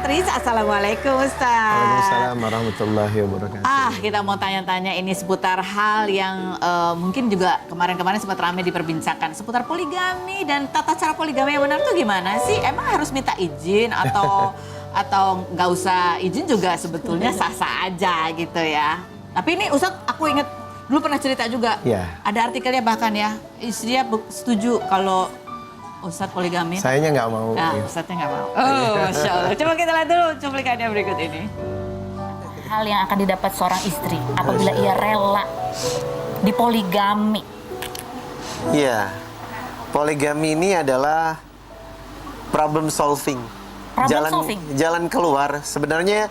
Riza. Assalamualaikum Ustaz. Waalaikumsalam warahmatullahi wabarakatuh. Kita mau tanya-tanya ini seputar hal yang mungkin juga kemarin-kemarin sempat ramai diperbincangkan. Seputar poligami dan tata cara poligami yang benar tuh gimana sih? Emang harus minta izin atau nggak usah izin juga sebetulnya sah-sah aja gitu ya. Tapi ini Ustaz, aku ingat dulu pernah cerita juga. Ya. Ada artikelnya bahkan ya, istrinya setuju kalau Ustadz poligami. Sayanya nggak mau. Nah, Ustadznya nggak mau. Oh, Masya Allah. Coba kita lihat dulu cuplikannya berikut ini. Hal yang akan didapat seorang istri apabila ia rela dipoligami. Iya, poligami ini adalah problem solving. Jalan keluar sebenarnya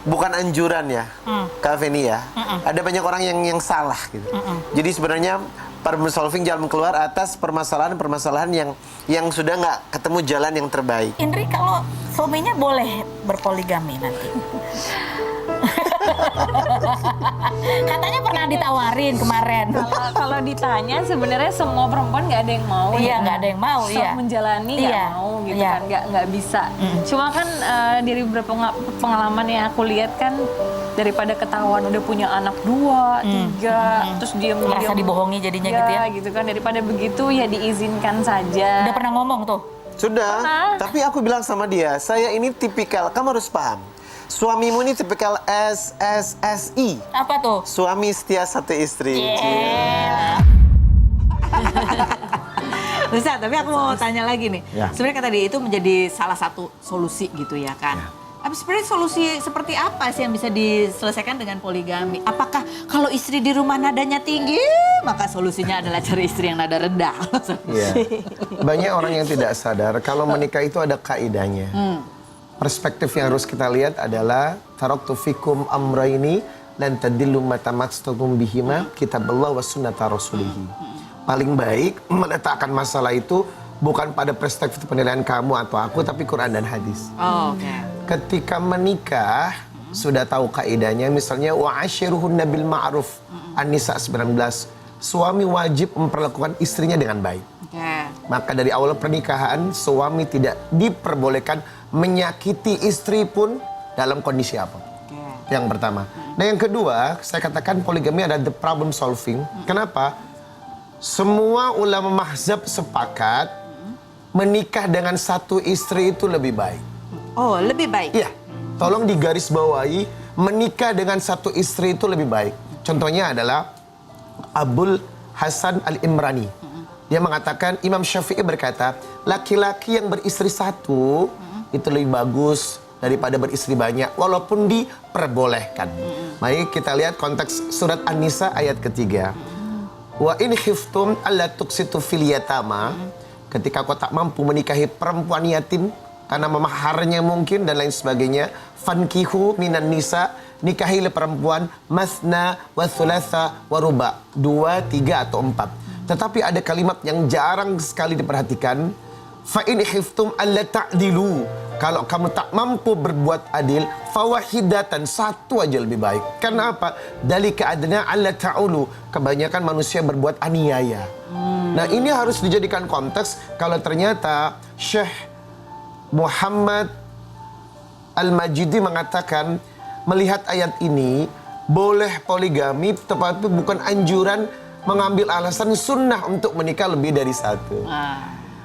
bukan anjuran ya, Kak Feni ya. Ada banyak orang yang salah gitu. Jadi sebenarnya problem solving, jalan keluar atas permasalahan-permasalahan yang sudah nggak ketemu jalan yang terbaik. Indri, kalau suaminya boleh berpoligami nanti? Katanya pernah ditawarin kemarin. Kalau ditanya sebenarnya semua perempuan nggak ada yang mau. Iya, nggak ada yang mau. Iya. Menjalani nggak mau gitu kan, nggak bisa. Cuma kan dari beberapa pengalaman yang aku lihat kan, daripada ketahuan udah punya anak 2, 3, terus dia merasa dibohongi jadinya gitu ya. Gitu kan, daripada begitu ya diizinkan saja. Udah pernah ngomong tuh? Sudah, tapi aku bilang sama dia, saya ini tipikal, kamu harus paham. Suamimu ini tipikal SSSI. Apa tuh? Suami setia satu istri. Yeah. Ustaz, tapi aku mau tanya lagi nih. Ya. Sebenarnya kan tadi itu menjadi salah satu solusi gitu ya kan. Tapi sebenarnya solusi seperti apa sih yang bisa diselesaikan dengan poligami? Apakah kalau istri di rumah nadanya tinggi, maka solusinya adalah cari istri yang nada rendah? Iya. Banyak orang yang tidak sadar kalau menikah itu ada kaidahnya. Perspektif yang harus kita lihat adalah taraktu fikum amraini lan tadillu ma tamassaktum bihima kitaballah wa sunnata rasulihi. Paling baik meletakkan masalah itu bukan pada perspektif penilaian kamu atau aku, tapi Quran dan hadis. Oh, oke. Ketika menikah sudah tahu kaidahnya, misalnya wa'ashiruhunna bil ma'ruf, An-Nisa 19. Suami wajib memperlakukan istrinya dengan baik. Maka dari awal pernikahan suami tidak diperbolehkan menyakiti istri pun dalam kondisi apa. Yang pertama. Nah yang kedua, saya katakan poligami adalah the problem solving. Kenapa? Semua ulama mazhab sepakat menikah dengan satu istri itu lebih baik. Oh, lebih baik? Iya. Tolong digarisbawahi, menikah dengan satu istri itu lebih baik. Contohnya adalah Abul Hasan Al-Imrani. Dia mengatakan, Imam Syafi'i berkata, laki-laki yang beristri satu itu lebih bagus daripada beristri banyak, walaupun diperbolehkan. Mari kita lihat konteks surat An-Nisa ayat ketiga. Wa in khiftum alla tuqsitu fil yatama. Ketika kau tak mampu menikahi perempuan yatim karena memaharnya mungkin dan lain sebagainya, fankihu minan nisa, nikahilah perempuan masna wa thulatha wa ruba, 2, 3 atau 4. Tetapi ada kalimat yang jarang sekali diperhatikan, fa in khiftum alla ta'dilu. Kalau kamu tak mampu berbuat adil, fawahidatan, satu aja lebih baik. Karena apa? Dalika adna alla ta'ulu. Kebanyakan manusia berbuat aniaya. Nah ini harus dijadikan konteks kalau ternyata Syekh Muhammad Al-Majidi mengatakan melihat ayat ini boleh poligami, tetapi bukan anjuran mengambil alasan sunnah untuk menikah lebih dari satu.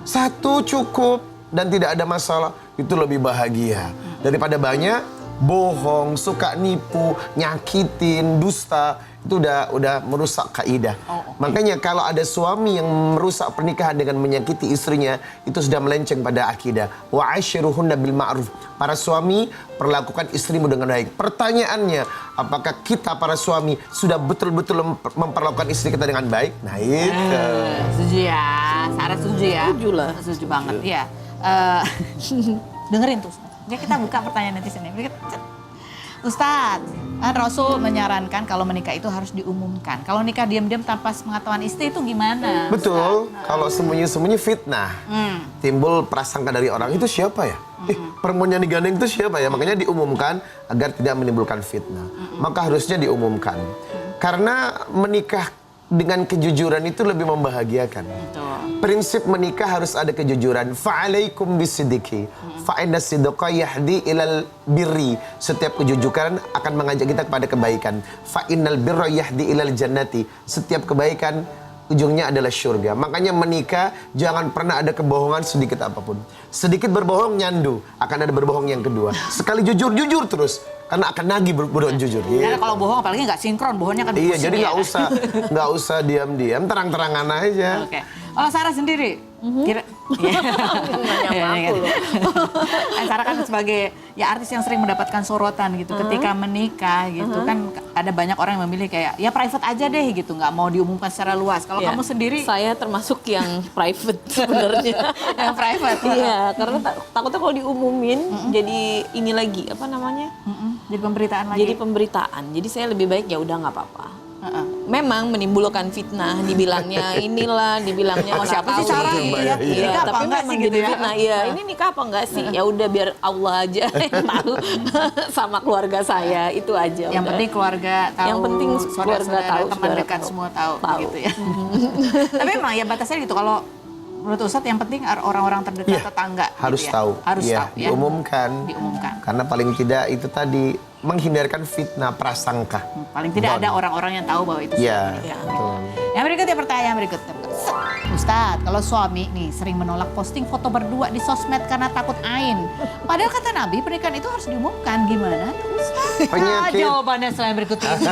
Satu cukup dan tidak ada masalah, itu lebih bahagia daripada banyak bohong, suka nipu, nyakitin, dusta. Itu udah merusak kaidah. Makanya kalau ada suami yang merusak pernikahan dengan menyakiti istrinya, itu sudah melenceng pada akidah. Wa ashiruhunna bil ma'ruf. Para suami, perlakukan istrimu dengan baik. Pertanyaannya, apakah kita para suami sudah betul-betul memperlakukan istri kita dengan baik? Nah itu. Setuju ya, Sarah setuju ya. Setuju lah. Setuju banget, ya. Dengerin tuh. Jadi kita buka pertanyaan netizen ini. Ustadz, Rasul menyarankan kalau menikah itu harus diumumkan. Kalau nikah diam-diam tanpa pengetahuan istri itu gimana? Betul, kalau sembunyi-sembunyi fitnah. Timbul prasangka dari orang, itu siapa ya? Perempuan yang digandeng itu siapa ya? Makanya diumumkan agar tidak menimbulkan fitnah. Maka harusnya diumumkan. Karena menikah dengan kejujuran itu lebih membahagiakan. Prinsip menikah harus ada kejujuran. Fa'alaikum bisidiki. Fa'inna sidqa yahdi ilal birri. Setiap kejujuran akan mengajak kita kepada kebaikan. Fa'innal birra yahdi ilal jannati. Setiap kebaikan ujungnya adalah surga. Makanya menikah jangan pernah ada kebohongan sedikit apapun. Sedikit berbohong nyandu, akan ada berbohong yang kedua. Sekali jujur, jujur terus. Karena akan nagih berbohong jujur. Karena kalau bohong apalagi nggak sinkron, bohongnya kan Iya, pusing jadi ya. nggak usah diam-diam, terang-terangan aja. Oke. Kalau Sarah sendiri, kira Sarah kan sebagai ya artis yang sering mendapatkan sorotan gitu. Ketika menikah gitu kan ada banyak orang yang memilih kayak ya private aja deh gitu, nggak mau diumumkan secara luas. Kalau Ya, kamu sendiri, saya termasuk yang private sebenarnya. yang private. Iya, karena takutnya kalau diumumin jadi ini lagi apa namanya? Jadi pemberitaan lagi. Jadi pemberitaan. Jadi saya lebih baik ya udah nggak apa-apa. Memang menimbulkan fitnah, dibilangnya inilah, dibilangnya Oh, siapa sih tahu Sarah nih. gitu ya? Iya, Nikah apa tapi enggak memang sih gitu jadi ya? fitnah. Iya, ini nikah apa enggak sih? Ya udah biar Allah aja yang tahu sama keluarga saya, itu aja. Yang udah. penting keluarga tahu, Yang penting keluarga saudara-saudara, tahu, teman saudara dekat tahu. semua tahu, Tahu. gitu ya. Tapi memang ya batasnya gitu. Kalau menurut Ustadz yang penting orang-orang terdekat, Iya, tetangga harus gitu ya. tahu. Harus Iya, tahu ya. diumumkan. Diumumkan. Karena paling tidak itu tadi menghindarkan fitnah prasangka. Paling tidak ada orang-orang yang tahu bahwa itu Iya, suami. betul. Yang berikutnya, pertanyaan berikutnya. Ustadz, kalau suami nih sering menolak posting foto berdua di sosmed karena takut ain. Padahal kata Nabi pernikahan itu harus diumumkan. Gimana tuh Ustadz? Penyakit. Jawabannya selain berikut ini.